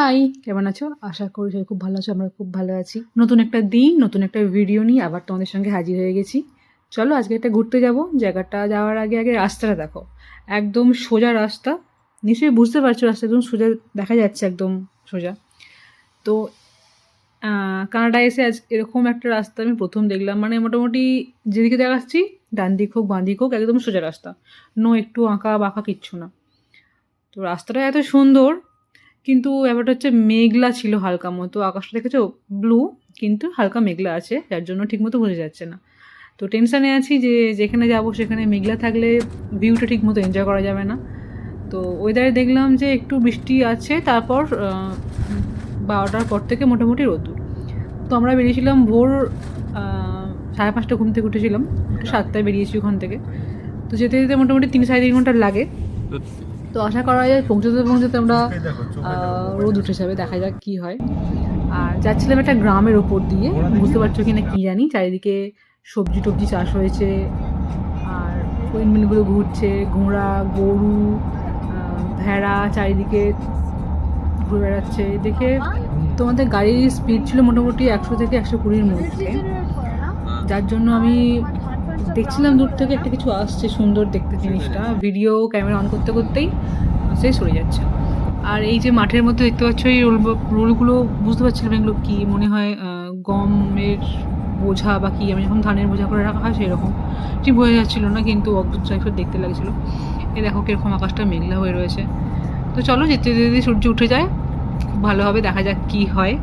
High, কেমন আছো? আশা করি সবাই খুব ভালো আছো। আমরা খুব ভালো আছি। নতুন একটা দিন, নতুন একটা ভিডিও নিয়ে আবার তোমাদের সঙ্গে হাজির হয়ে গেছি। চলো আজকে একটা ঘুরতে যাব। জায়গাটা যাওয়ার আগে আগে রাস্তাটা দেখো, একদম সোজা রাস্তা। নিশ্চয়ই বুঝতে পারছো, রাস্তা একদম সোজা দেখা যাচ্ছে, একদম সোজা। তো কানাডায় এসে আজ এরকম একটা রাস্তা আমি প্রথম দেখলাম। মানে মোটামুটি যেদিকে দেখাচ্ছি, ডান দিক হোক বাঁ দিক হোক, একদম সোজা রাস্তা, নো একটু আঁকা বাঁকা কিচ্ছু না। তো রাস্তাটা এত সুন্দর, কিন্তু ব্যাপারটা হচ্ছে মেঘলা ছিল হালকা মতো। আকাশটা দেখেছো ব্লু, কিন্তু হালকা মেঘলা আছে, যার জন্য ঠিকমতো বোঝা যাচ্ছে না। তো টেনশানে আছি যে যেখানে যাব সেখানে মেঘলা থাকলে ভিউটা ঠিকমতো এনজয় করা যাবে না। তো ওয়েদারে দেখলাম যে একটু বৃষ্টি আছে, তারপর 12টার পর থেকে মোটামুটি রোদ্দুর। তো আমরা বেরিয়েছিলাম ভোর 5:30 ঘুম থেকে উঠেছিলাম, একটু 7টায় বেরিয়েছি ওখান থেকে। তো যেতে যেতে মোটামুটি 3-3.5 ঘন্টা লাগে। তো আশা করা যায় পৌঁছতে পৌঁছতে আমরা রোদ উঠে যাবে, দেখা যাক কী হয়। আর যাচ্ছিলাম একটা গ্রামের ওপর দিয়ে, বুঝতে পারছো কি না কী জানি, চারিদিকে সবজি টবজি চাষ হয়েছে, আর উইন্ডমিলগুলো ঘুরছে, ঘোড়া গরু ভেড়া চারিদিকে ঘুরে বেড়াচ্ছে। দেখে তোমাদের গাড়ির স্পিড ছিল মোটামুটি 100 থেকে 120-র মধ্যে, যার জন্য আমি দেখছিলাম দূর থেকে একটা কিছু আসছে সুন্দর দেখতে জিনিসটা, ভিডিও ক্যামেরা অন করতে করতেই সে সরে যাচ্ছে। আর এই যে মাঠের মধ্যে দেখতে পাচ্ছ এই রোলগুলো, বুঝতে পারছিলাম এগুলো কী, মনে হয় গমের বোঝা বা কী, আমি যখন ধানের বোঝা করে রাখা হয় সেরকম, ঠিক বোঝা যাচ্ছিলো না, কিন্তু অদ্ভুত টাইপের দেখতে লাগছিলো। এ দেখো কীরকম আকাশটা মেঘলা হয়ে রয়েছে। তো চলো যেতে যেতে সূর্য উঠে যায়, খুব ভালো হবে, দেখা যাক কী হয়।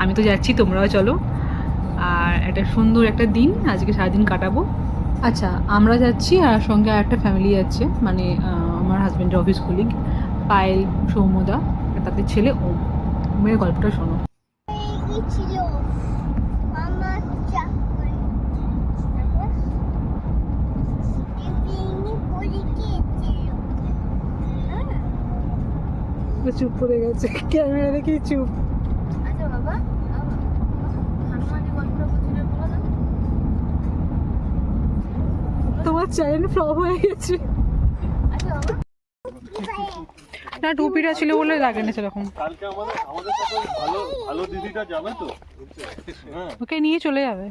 আমি তো যাচ্ছি, তোমরাও চলো। আর একটা সুন্দর একটা দিন আজকে সারাদিন কাটাবো। আচ্ছা, আমরা যাচ্ছি আর সঙ্গে আর একটা ফ্যামিলি যাচ্ছে, মানে আমার হাজব্যান্ডের অফিস কলিগ পায়েল, সৌম্যদা, তাদের ছেলে ওম। ওমের গল্পটা শোনো। চুপ করে গেছে, ক্যামেরা দেখে চুপ। আচ্ছা বাবা, হনুমানের গল্পটা বুঝলে বলো না? তোমার চ্যানেল ফ্লপ হয়ে গেছে। আচ্ছা বাবা, না টুপিটা ছিল বলে লাগে না সেরকম। কালকে আমাদের সাথে ভালো ভালো দিদিটা যাবে তো, হ্যাঁ ওকে নিয়ে চলে যাবে।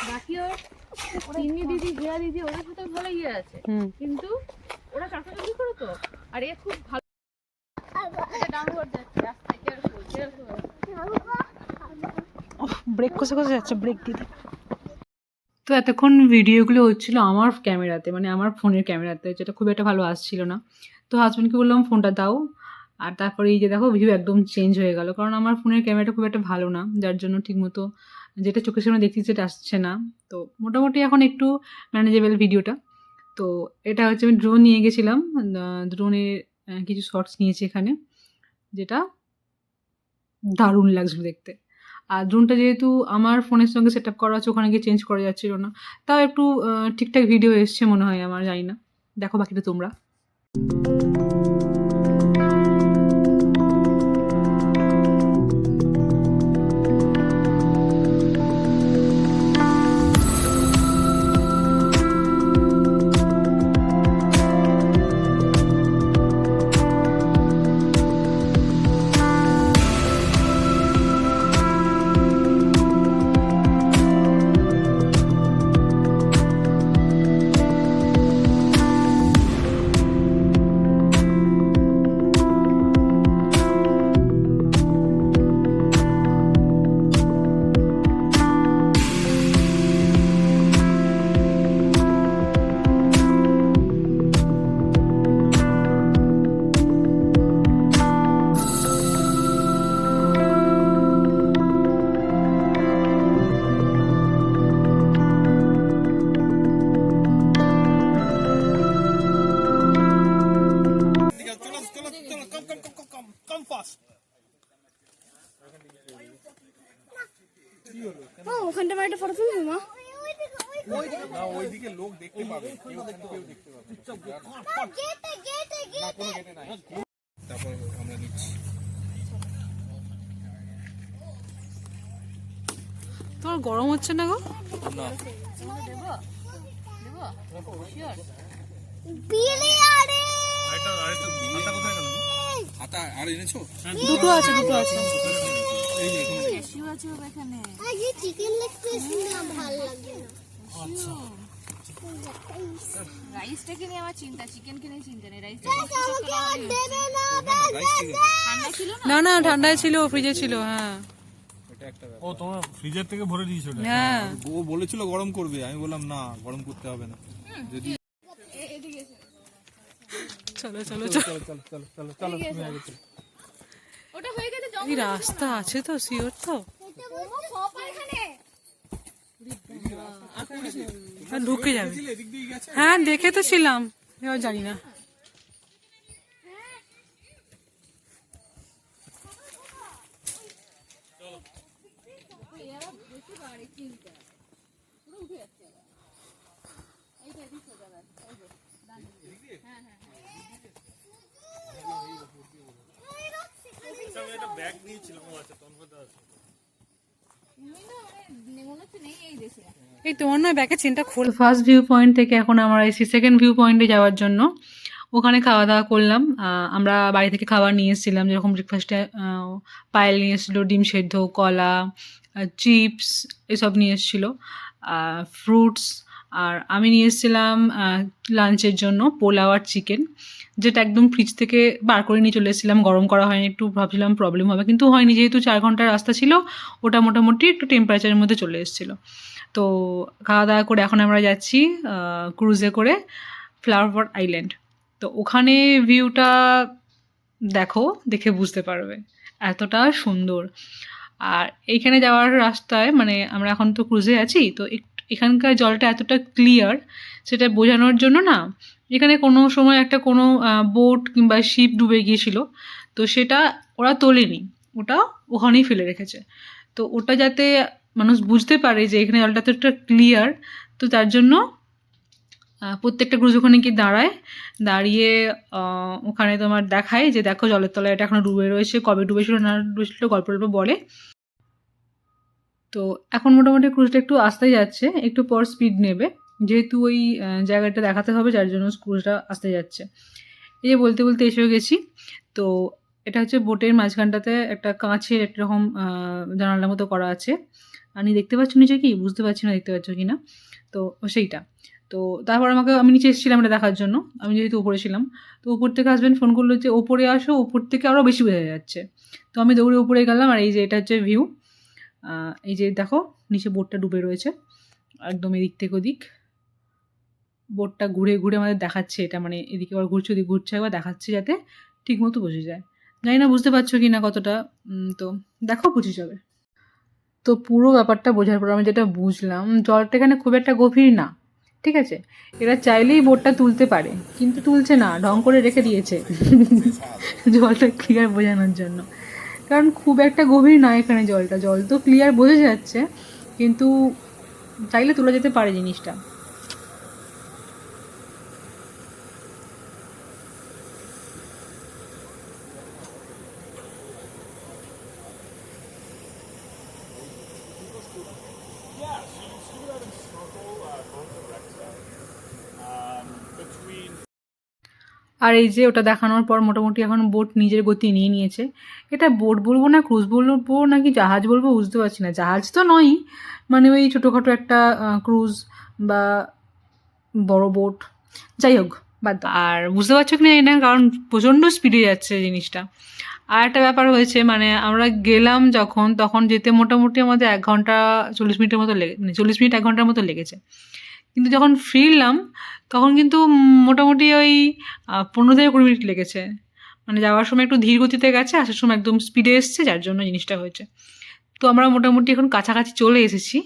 বাকি ওর তিন্নি দিদি, ঘেয়া দিদি, ওদের সাথে ভালো ইয়ে আছে, কিন্তু ওরা চাকরি করে তো। আর এ খুব ভালো ডাউনলোড যাচ্ছে রাস্তায়, ব্রেক কষে কষে যাচ্ছে, ব্রেক দিতে। তো এতক্ষণ ভিডিওগুলো হচ্ছিল আমার ক্যামেরাতে, মানে আমার ফোনের ক্যামেরাতে, যেটা খুব একটা ভালো আসছিল না। তো হাজব্যান্ডকে বললাম ফোনটা দাও, আর তারপরে এই যে দেখো ভিউ একদম চেঞ্জ হয়ে গেল, কারণ আমার ফোনের ক্যামেরাটা খুব একটা ভালো না, যার জন্য ঠিকমতো যেটা চোখের সামনে দেখছি সেটা আসছে না। তো মোটামুটি এখন একটু ম্যানেজেবল ভিডিওটা। তো এটা হচ্ছে আমি ড্রোন নিয়ে গেছিলাম, ড্রোনের কিছু শর্টস নিয়েছি এখানে, যেটা দারুণ লাগছিল দেখতে। আর ড্রোনটা যেহেতু আমার ফোনের সঙ্গে সেট আপ করা আছে, ওখানে গিয়ে চেঞ্জ করা যাচ্ছিল না, তাও একটু ঠিকঠাক ভিডিও এসছে মনে হয় আমার, জানি না, দেখো বাকিটা তোমরা। ওখানটা একটা ফটো তুলবো মা। না ওইদিকে লোক দেখতে পাবে, কেউ দেখতে পাবে। তারপর আমরা নিচ্ছি। তোমার গরম হচ্ছে না গো? না দেবো দেবো শিওর। আরেকটা আরেকটা মাথা কোথায় গেল? আর এনেছো? দুটো আছে দুটো আছে। বেশিও আছে ওর এখানে। আগে চিকেন লেগ পিস না ভালো লাগে না। আচ্ছা রাইসটাকে নিয়ে আমার চিন্তা, চিকেনকে নিয়ে চিন্তা নেই। রাইসটা আমাকে আর দেবে না। রাইস ঠিক আছে ঠান্ডা ছিল না? না না ঠান্ডায় ছিল, ফ্রিজে ছিল। হ্যাঁ এটা একটা ও তোমার ফ্রিজের থেকে ভরে দিয়েছো ওটা? হ্যাঁ ও বলেছিল গরম করবে, আমি বললাম না গরম করতে হবে না। যদি চলো চলো চলো। চলো চলো চলো চলো চলো তুমি আগে চলো। ওটা হয়ে গেছে এই রাস্তা আছে তো, শিওর তো? আর ঢুকে যাবে। এদিক দিয়ে গেছে হ্যাঁ দেখে তো ছিলাম, এবার জানি না। ব্যাগ নিয়েছিলাম, ও আচ্ছা তন্ময়দা আছে। মনে হচ্ছে নেই এই দেশে। এই তোমার নয় ব্যাকের চেনটা খোল। ফার্স্ট ভিউ পয়েন্ট থেকে এখন আমরা এসেছি সেকেন্ড ভিউ পয়েন্টে যাওয়ার জন্য। ওখানে খাওয়া দাওয়া করলাম। আমরা বাড়ি থেকে খাবার নিয়ে এসেছিলাম, যেরকম ব্রেকফাস্টে পায়েল নিয়ে এসেছিলো ডিম সেদ্ধ, কলা, চিপস এসব নিয়ে এসেছিলো, ফ্রুটস। আর আমি নিয়ে এসেছিলাম লাঞ্চের জন্য পোলাও আর চিকেন, যেটা একদম ফ্রিজ থেকে বার করে নিয়ে চলে এসেছিলাম। গরম করা হয়নি, একটু ভাবছিলাম প্রবলেম হবে, কিন্তু হয়নি, যেহেতু 4 ঘন্টার রাস্তা ছিল। ওটা মোটামুটি একটু টেম্পারেচারের মধ্যে চলে এসেছিলো। তো খাওয়া দাওয়া করে এখন আমরা যাচ্ছি ক্রুজে করে ফ্লাওয়ার আইল্যান্ড। তো ওখানে ভিউটা দেখো, দেখে বুঝতে পারবে এতটা সুন্দর। আর এইখানে যাওয়ার রাস্তায় মানে আমরা এখন তো ক্রুজে আছি, তো এখানকার জলটা এতটা ক্লিয়ার, সেটা বোঝানোর জন্য না, এখানে কোনো সময় একটা কোনো বোট কিংবা শিপ ডুবে গিয়েছিল, তো সেটা ওরা তোলেনি, ওটা ওখানেই ফেলে রেখেছে। তো ওটা যাতে মানুষ বুঝতে পারে যে এখানে জলটা এতটা ক্লিয়ার, তো তার জন্য প্রত্যেকটা ক্রুজ ওখানে গিয়ে দাঁড়িয়ে ওখানে তোমার দেখায় যে দেখো জলের তলায় এটা এখনো ডুবে রয়েছে, কবে ডুবেছিল না ডুবেছিল গল্প বলে। তো এখন মোটামুটি ক্রুজটা একটু আসতেই যাচ্ছে, একটু পর স্পিড নেবে, যেহেতু ওই জায়গাটা দেখাতে হবে, যার জন্য ক্রুজটা আসতে যাচ্ছে। এই যে বলতে বলতে এসেও গেছি। তো এটা হচ্ছে বোটের মাঝখানটাতে একটা কাঁচের একটা রকম জানালার মতো করা আছে। আমি দেখতে পাচ্ছ নিচে কি, বুঝতে পারছি না দেখতে পাচ্ছ কি না, তো সেইটা। তো তারপর আমি নিচে এসেছিলাম এটা দেখার জন্য, আমি যেহেতু ওপরে ছিলাম। তো উপর থেকে হাসবেন্ড ফোন করলো যে ওপরে আসো, উপর থেকে আরও বেশি বোঝা যাচ্ছে। তো আমি দৌড়ে উপরে গেলাম, আর এই যে এটা হচ্ছে ভিউ। এই যে দেখো নিচে বোটটা ডুবে রয়েছে একদম এদিক থেকে ওদিক। বোটটা ঘুরে ঘুরে আমাদের দেখাচ্ছে, এটা মানে এদিকে আবার ঘুরছে ওদিকে ঘুরছে, একবার দেখাচ্ছে যাতে ঠিক মতো বোঝা যায়। জানি না বুঝতে পারছো কি না কতটা, তো দেখো বুঝে যাবে। তো পুরো ব্যাপারটা বোঝার পর আমি যেটা বুঝলাম, জলটা এখানে খুব একটা গভীর না, ঠিক আছে। এরা চাইলেই বোটটা তুলতে পারে, কিন্তু তুলছে না, ঢং করে রেখে দিয়েছে জলটা ক্লিয়ার বোঝানোর জন্য। কারণ খুব একটা গভীর না এখানে জলটা, জল তো ক্লিয়ার বোঝা যাচ্ছে, কিন্তু চাইলে তোলা যেতে পারে জিনিসটা। আর এই যে ওটা দেখানোর পর মোটামুটি এখন বোট নিজের গতি নিয়ে নিয়েছে। এটা বোট বলবো না ক্রুজ বলবো নাকি জাহাজ বলবো বুঝতে পারছি না। জাহাজ তো নয়ই, মানে ওই ছোটোখাটো একটা ক্রুজ বা বড় বোট, যাই হোক বাদ দাও। আর বুঝতে পারছো কি না এটা, কারণ প্রচণ্ড স্পিডে যাচ্ছে জিনিসটা। আর একটা ব্যাপার হয়েছে, মানে আমরা গেলাম যখন, তখন যেতে মোটামুটি আমাদের 1 ঘন্টা 40 মিনিটের মতো মানে 40 মিনিট 1 ঘন্টার মতো লেগেছে। কিন্তু যখন ফিরলাম তখন কিন্তু মোটামুটি ওই 15 থেকে 20 মিনিট লেগেছে। মানে যাওয়ার সময় একটু ধীর গতিতে গেছে, আসার সময় একদম স্পিডে এসছে, যার জন্য জিনিসটা হয়েছে। তো আমরা মোটামুটি এখন কাছাকাছি চলে এসেছি।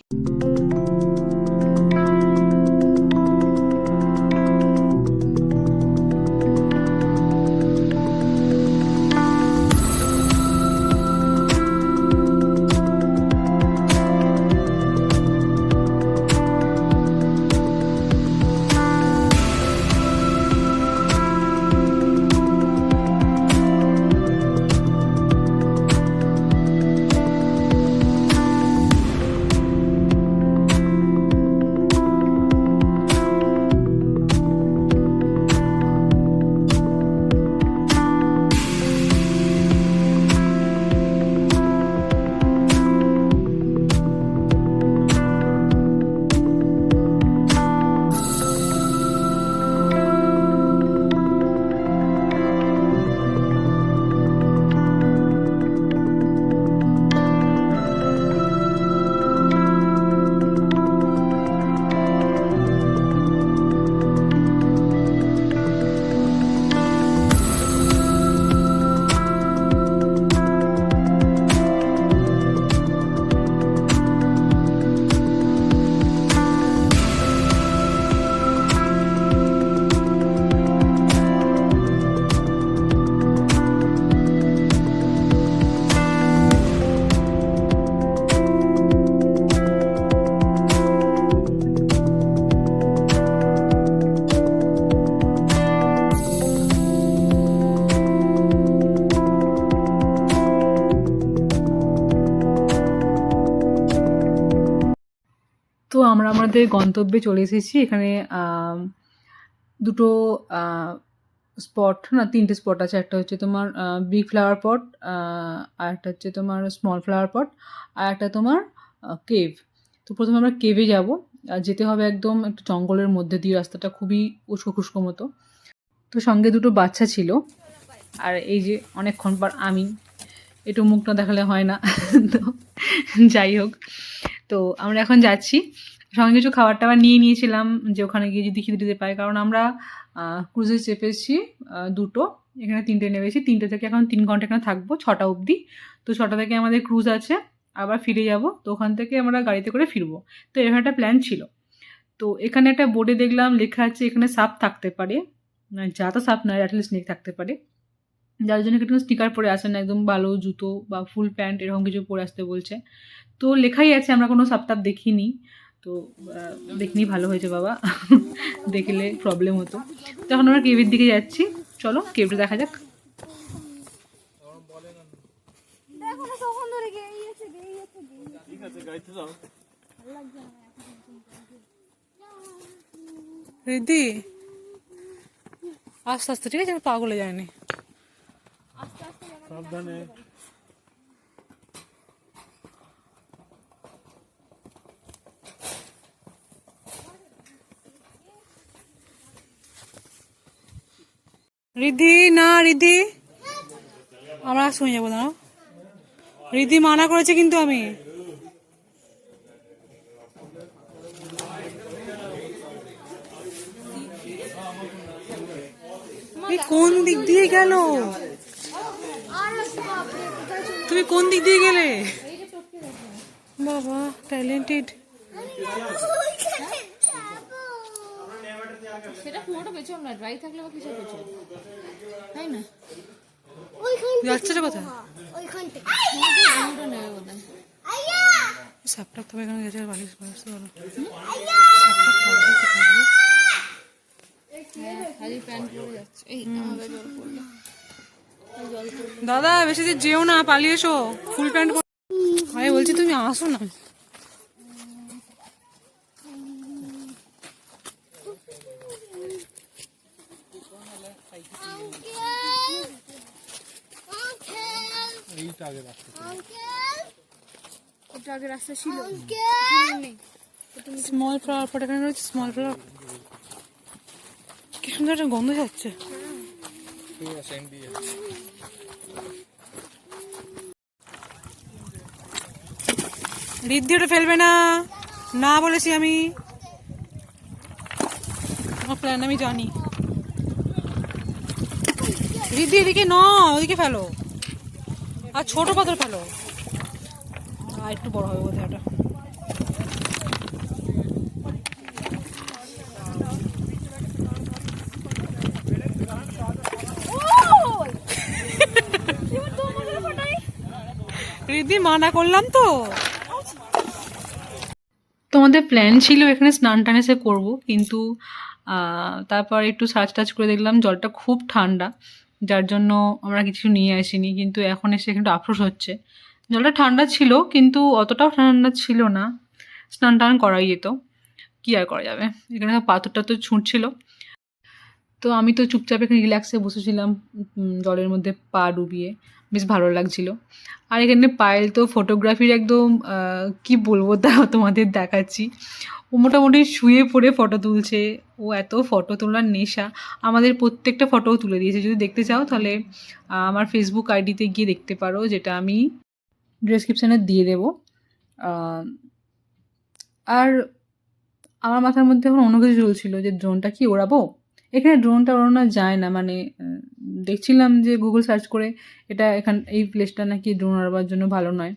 তো আমরা আমাদের গন্তব্যে চলে এসেছি। এখানে দুটো স্পট না, তিনটে স্পট আছে। একটা হচ্ছে তোমার বিগ ফ্লাওয়ার পট, আর একটা হচ্ছে তোমার স্মল ফ্লাওয়ার পট, আর একটা তোমার কেভ। তো প্রথমে আমরা কেভে যাব। যেতে হবে একদম একটু জঙ্গলের মধ্যে দিয়ে, রাস্তাটা খুবই উস্কো খুস্কো মতো। তো সঙ্গে দুটো বাচ্চা ছিল, আর এই যে অনেকক্ষণ পর আমি, একটু মুখ না দেখালে হয় না। তো যাই হোক, তো আমরা এখন যাচ্ছি। সঙ্গে কিছু খাবার টাবার নিয়ে নিয়েছিলাম, যে ওখানে গিয়ে যদি খিদে দিতে পাই, কারণ আমরা ক্রুজে চেপেছি দুটো, এখানে তিনটে নেমেছি। তিনটে থেকে এখন 3 ঘন্টা এখানে থাকবো, 6টা অবধি। তো 6টা থেকে আমাদের ক্রুজ আছে, আবার ফিরে যাব। তো ওখান থেকে আমরা গাড়িতে করে ফিরবো। তো এরকম একটা প্ল্যান ছিল। তো এখানে একটা বোর্ডে দেখলাম লেখা আছে এখানে সাপ থাকতে পারে, যা তো সাপ নয়, অ্যাটলিস্ট স্নেক থাকতে পারে। যার জন্য একটু স্টিকার পরে আসেন, একদম ভালো জুতো বা ফুল প্যান্ট এরকম কিছু পরে আসতে বলছে। তো লেখাই আছে, আমরা কোনো সাপ টাপ দেখিনি। তো দেখিনি, ভালো হয়েছে বাবা। দেখলে প্রবলেম হতো। তো এখন আমরা কেভের দিকে যাচ্ছি, চলো কেভটা দেখা যাক। ঠিক আছে, গাইতে দাও। রিদ্ধি আস্তে আস্তে, ঠিক আছে, আমি পাগলে যায়নি। সাবধানে। রিদ্ধি না, রিদ্ধি আমরা শুনে যাবো না, রিদ্ধি মানা করেছে কিন্তু আমি। কোন দিক দিয়ে গেল? তুমি কোন দিক দিয়ে গেলে? বাবা ট্যালেন্টেড। সেটা পুরোটা পেছন না, ড্রাই থাকলে বা কিসের পেছন, তাই না? যাচ্ছে কোথায়? ওইখান থেকে পুরোটা নেবে বোধহয়। সাপটা তবে এখানে গেছে, বালিশ বালিশ বলো। খালি প্যান্ট পরে যাচ্ছে। এই আমাদের জল পড়লো। দাদা বেশি যে যেও না, পালিয়ে এসো। ফুল প্যান্ট আমি বলছি, তুমি আসো না। এইটা আগে রাখতে ওটা আগে রাস্তা ছিল। স্মল ফ্লাওয়ার পট এখানে রয়েছে, স্মল ফ্লাওয়ার। কি সুন্দর একটা গন্ধ যাচ্ছে। রিদ্ধি ওটা ফেলবে না, না বলেছি আমি। আমার প্ল্যান আমি জানি। রিদ্ধি এদিকে ন, ওদিকে ফেলো, আর ছোট পাথর ফেলো। আর একটু বড় হবে বোধহয় ওটা। রিদ্ধি মানা করলাম তো। তোমাদের প্ল্যান ছিল এখানে স্নান টান এসে করবো, কিন্তু তারপর একটু সার্চ টাচ করে দেখলাম জলটা খুব ঠান্ডা, যার জন্য আমরা কিছু নিয়ে আসিনি। কিন্তু এখন এসে একটু আফসোস হচ্ছে। জলটা ঠান্ডা ছিল, কিন্তু অতটাও ঠান্ডা ছিল না, স্নান টান করাই যেত। কী আর করা যাবে, এখানে পাথরটা তো ছুঁটছিল। তো আমি তো চুপচাপ এখানে রিল্যাক্সে বসেছিলাম, জলের মধ্যে পা ডুবিয়ে, বেশ ভালো লাগছিল। আর এখানে পায়েল তো ফটোগ্রাফির একদম কি বলবো, তাও তোমাদের দেখাচ্ছি। ও মোটামুটি শুয়ে পড়ে ফটো তুলছে, ও এত ফটো তোলার নেশা। আমাদের প্রত্যেকটা ফটোও তুলে দিয়েছে। যদি দেখতে চাও তাহলে আমার ফেসবুক আইডিতে গিয়ে দেখতে পারো, যেটা আমি ডেসক্রিপশানে দিয়ে দেবো। আর আমার মাথার মধ্যে এখন অন্য কিছু চলছিল, যে ড্রোনটা কি ওড়াবো। এখানে ড্রোনটা ওড়ানো যায় না, মানে দেখছিলাম যে গুগল সার্চ করে এটা এই প্লেসটা নাকি ড্রোন ওড়াবার জন্য ভালো নয়।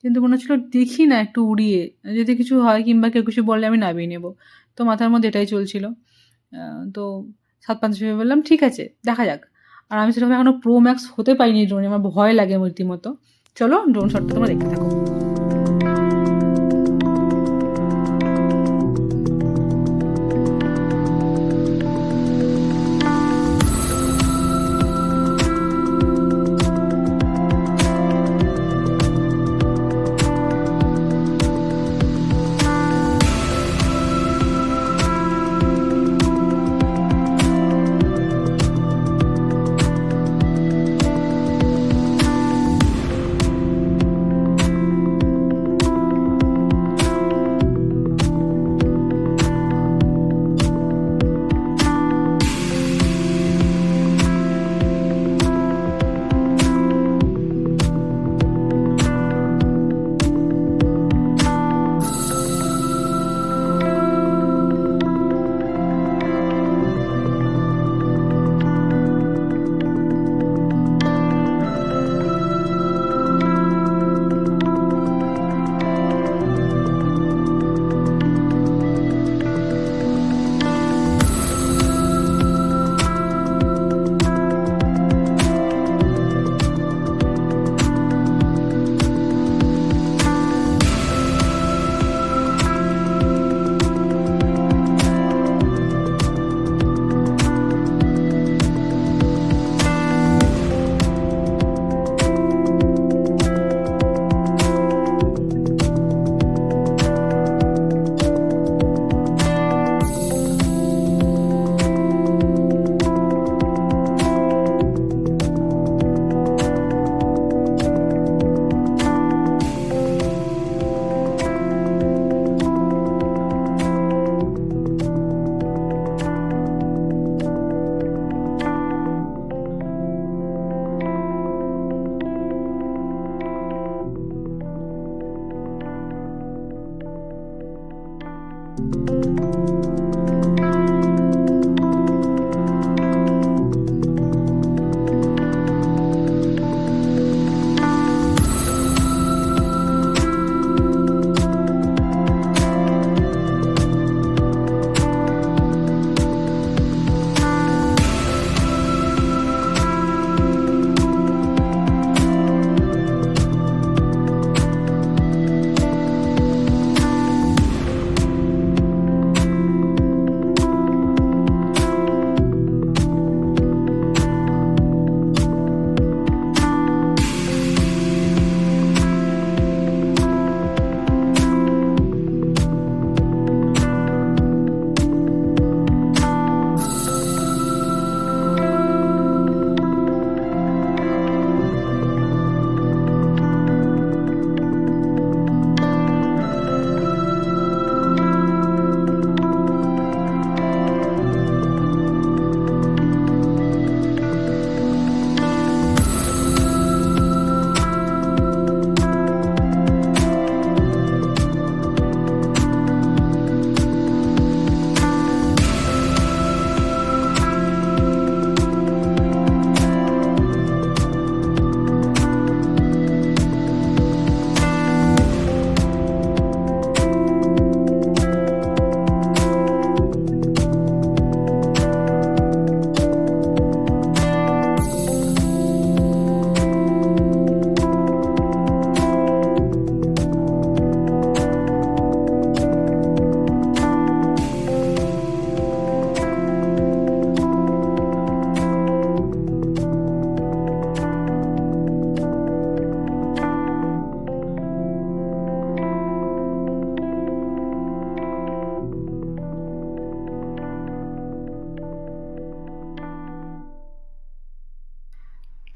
কিন্তু মনে হচ্ছিলো দেখি না একটু উড়িয়ে, যদি কিছু হয় কিংবা কেউ কিছু বললে আমি নামিয়ে নেব। তো মাথার মধ্যে এটাই চলছিল। তো 7-5 ভেবে বললাম ঠিক আছে দেখা যাক। আর আমি সেরকম এখনও প্রো ম্যাক্স হতে পারিনি ড্রোনে, আমার ভয় লাগে রীতিমতো। চলো ড্রোন শটটা তোমরা দেখতে থাকো।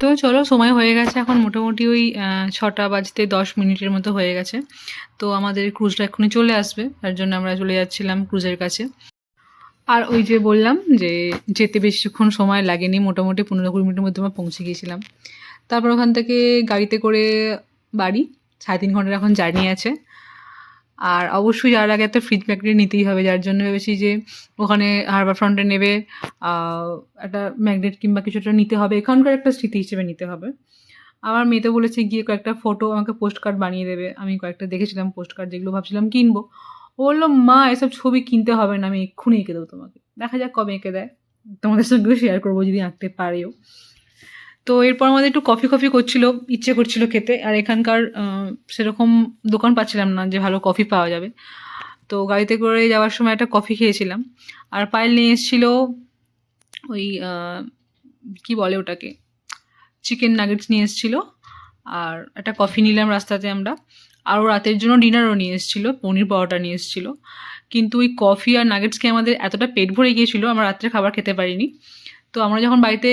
তো চলো, সময় হয়ে গেছে এখন মোটামুটি ওই 6টা বাজতে 10 মিনিটের মতো হয়ে গেছে। তো আমাদের ক্রুজটা এক্ষুনি চলে আসবে, তার জন্য আমরা চলে যাচ্ছিলাম ক্রুজের কাছে। আর ওই যে বললাম যে যেতে বেশিক্ষণ সময় লাগেনি, মোটামুটি 15-20 মিনিটের মধ্যে আমরা পৌঁছে গিয়েছিলাম। তারপর ওখান থেকে গাড়িতে করে বাড়ি 3.5 ঘন্টার এখন জার্নি আছে। আর অবশ্যই যাওয়ার আগে একটা ফ্রিজ ম্যাগনেট নিতেই হবে, যার জন্য ভেবেছি যে ওখানে হারবার ফ্রন্টে নেবে একটা ম্যাগনেট কিংবা কিছু একটা নিতে হবে, এখানকার একটা স্মৃতি হিসেবে নিতে হবে। আমার মেয়ে তো বলেছে গিয়ে কয়েকটা ফটো আমাকে পোস্ট কার্ড বানিয়ে দেবে। আমি কয়েকটা দেখেছিলাম পোস্ট কার্ড, যেগুলো ভাবছিলাম কিনবো। ও বললো মা এসব ছবি কিনতে হবে না, আমি এক্ষুনি এঁকে দেবো তোমাকে। দেখা যাক কবে এঁকে দেয়, তোমাদের সঙ্গেও শেয়ার করবো যদি আঁকতে পারেও। তো এরপর আমাদের একটু কফি করছিল, ইচ্ছে করছিল খেতে। আর এখানকার সেরকম দোকান পাচ্ছিলাম না যে ভালো কফি পাওয়া যাবে। তো গাড়িতে করে যাওয়ার সময় একটা কফি খেয়েছিলাম। আর পায়েল নিয়ে এসেছিলো ওই কি বলে ওটাকে, চিকেন নাগেটস নিয়ে এসেছিলো। আর একটা কফি নিলাম রাস্তাতে আমরা। আরও রাতের জন্য ডিনারও নিয়ে এসেছিলো, পনির পরোটা নিয়ে এসেছিলো। কিন্তু ওই কফি আর নাগেটস খেয়ে আমাদের এতটা পেট ভরে গিয়েছিলো, আমরা রাত্রে খাবার খেতে পারিনি। তো আমরা যখন বাড়িতে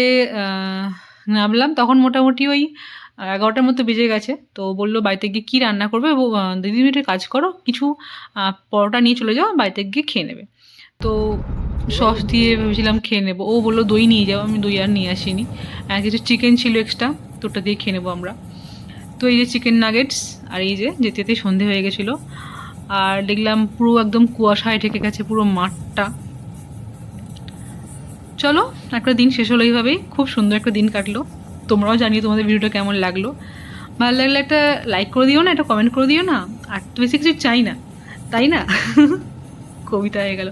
নামলাম তখন মোটামুটি ওই 11টার মতো বেজে গেছে। তো বললো বাড়িতে গিয়ে কী রান্না করবে, দিদি মিনিটের কাজ করো, কিছু পরোটা নিয়ে চলে যাও, বাড়িতে গিয়ে খেয়ে নেবে। তো সস দিয়ে ভেবেছিলাম খেয়ে নেবো। ও বললো দই নিয়ে যাও, আমি দই আর নিয়ে আসিনি। কিছু চিকেন ছিল এক্সট্রা, তো ওটা দিয়ে খেয়ে নেবো আমরা। তো এই যে চিকেন নাগেটস, আর এই যে যেতে যেতে সন্ধে হয়ে গেছিলো। আর দেখলাম পুরো একদম কুয়াশায় ঢেকে গেছে পুরো মাঠটা। চলো, একটা দিন শেষ হলো এইভাবেই, খুব সুন্দর একটা দিন কাটলো। তোমরাও জানিও তোমাদের ভিডিওটা কেমন লাগলো। ভালো লাগলে একটা লাইক করে দিও না, একটা কমেন্ট করে দিও না। আর তো বেশি কিছু চাই না, তাই না? কবিতা হয়ে গেল।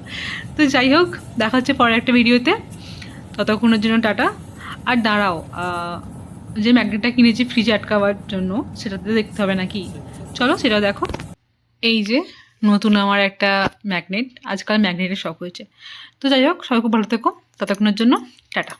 তো যাই হোক, দেখা হচ্ছে পরে একটা ভিডিওতে। ততক্ষণের জন্য টাটা। আর দাঁড়াও, যে ম্যাগনেটটা কিনেছি ফ্রিজে আটকাবার জন্য, সেটাতে দেখতে হবে নাকি, চলো সেটাও দেখো। এই যে নতুন আমার একটা ম্যাগনেট, আজকাল ম্যাগনেটের শখ হয়েছে। তো যাই হোক, সবাই খুব ভালো থেকো, ততক্ষণের জন্য টাটা।